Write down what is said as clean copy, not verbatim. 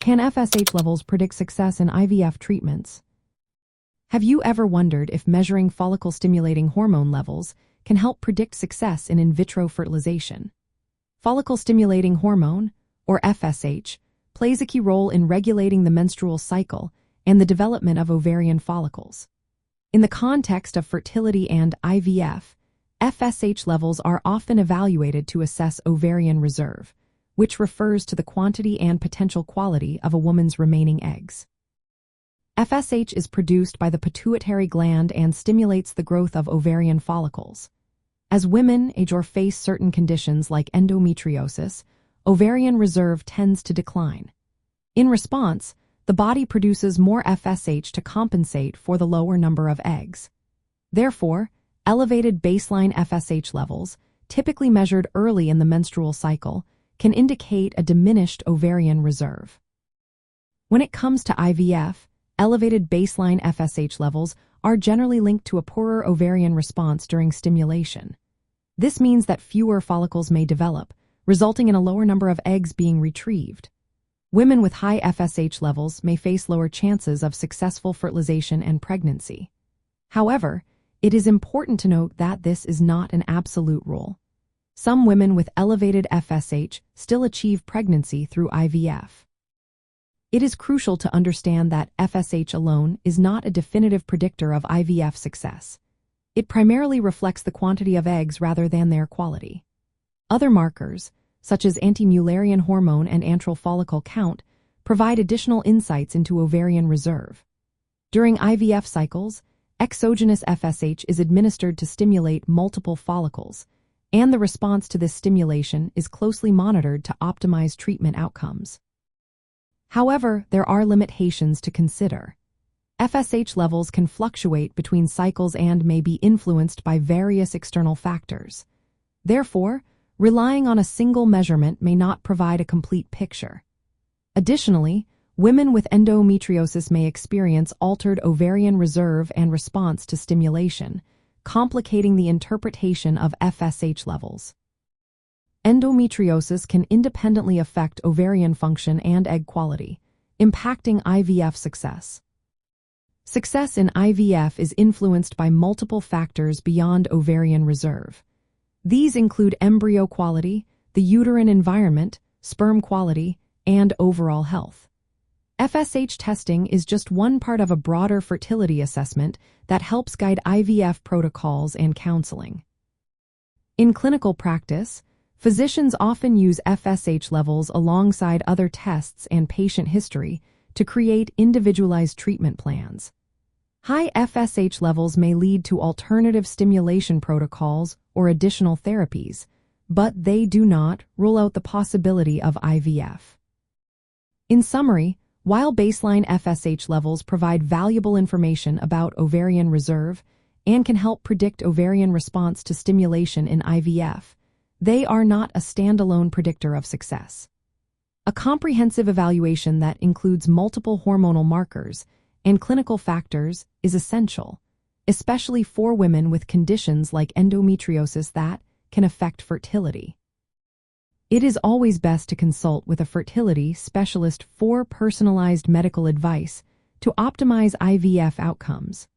Can FSH levels predict success in IVF treatments? Have you ever wondered if measuring follicle-stimulating hormone levels can help predict success in vitro fertilization? Follicle-stimulating hormone, or FSH, plays a key role in regulating the menstrual cycle and the development of ovarian follicles. In the context of fertility and IVF, FSH levels are often evaluated to assess ovarian reserve, which refers to the quantity and potential quality of a woman's remaining eggs. FSH is produced by the pituitary gland and stimulates the growth of ovarian follicles. As women age or face certain conditions like endometriosis, ovarian reserve tends to decline. In response, the body produces more FSH to compensate for the lower number of eggs. Therefore, elevated baseline FSH levels, typically measured early in the menstrual cycle, can indicate a diminished ovarian reserve. When it comes to IVF, elevated baseline FSH levels are generally linked to a poorer ovarian response during stimulation. This means that fewer follicles may develop, resulting in a lower number of eggs being retrieved. Women with high FSH levels may face lower chances of successful fertilization and pregnancy. However, it is important to note that this is not an absolute rule. Some women with elevated FSH still achieve pregnancy through IVF. It is crucial to understand that FSH alone is not a definitive predictor of IVF success. It primarily reflects the quantity of eggs rather than their quality. Other markers, such as anti-Müllerian hormone and antral follicle count, provide additional insights into ovarian reserve. During IVF cycles, exogenous FSH is administered to stimulate multiple follicles, and the response to this stimulation is closely monitored to optimize treatment outcomes. However, there are limitations to consider. FSH levels can fluctuate between cycles and may be influenced by various external factors. Therefore, relying on a single measurement may not provide a complete picture. Additionally, women with endometriosis may experience altered ovarian reserve and response to stimulation, complicating the interpretation of FSH levels. Endometriosis can independently affect ovarian function and egg quality, impacting IVF success. Success in IVF is influenced by multiple factors beyond ovarian reserve. These include embryo quality, the uterine environment, sperm quality, and overall health. FSH testing is just one part of a broader fertility assessment that helps guide IVF protocols and counseling. In clinical practice, physicians often use FSH levels alongside other tests and patient history to create individualized treatment plans. High FSH levels may lead to alternative stimulation protocols or additional therapies, but they do not rule out the possibility of IVF. In summary, while baseline FSH levels provide valuable information about ovarian reserve and can help predict ovarian response to stimulation in IVF, they are not a standalone predictor of success. A comprehensive evaluation that includes multiple hormonal markers and clinical factors is essential, especially for women with conditions like endometriosis that can affect fertility. It is always best to consult with a fertility specialist for personalized medical advice to optimize IVF outcomes.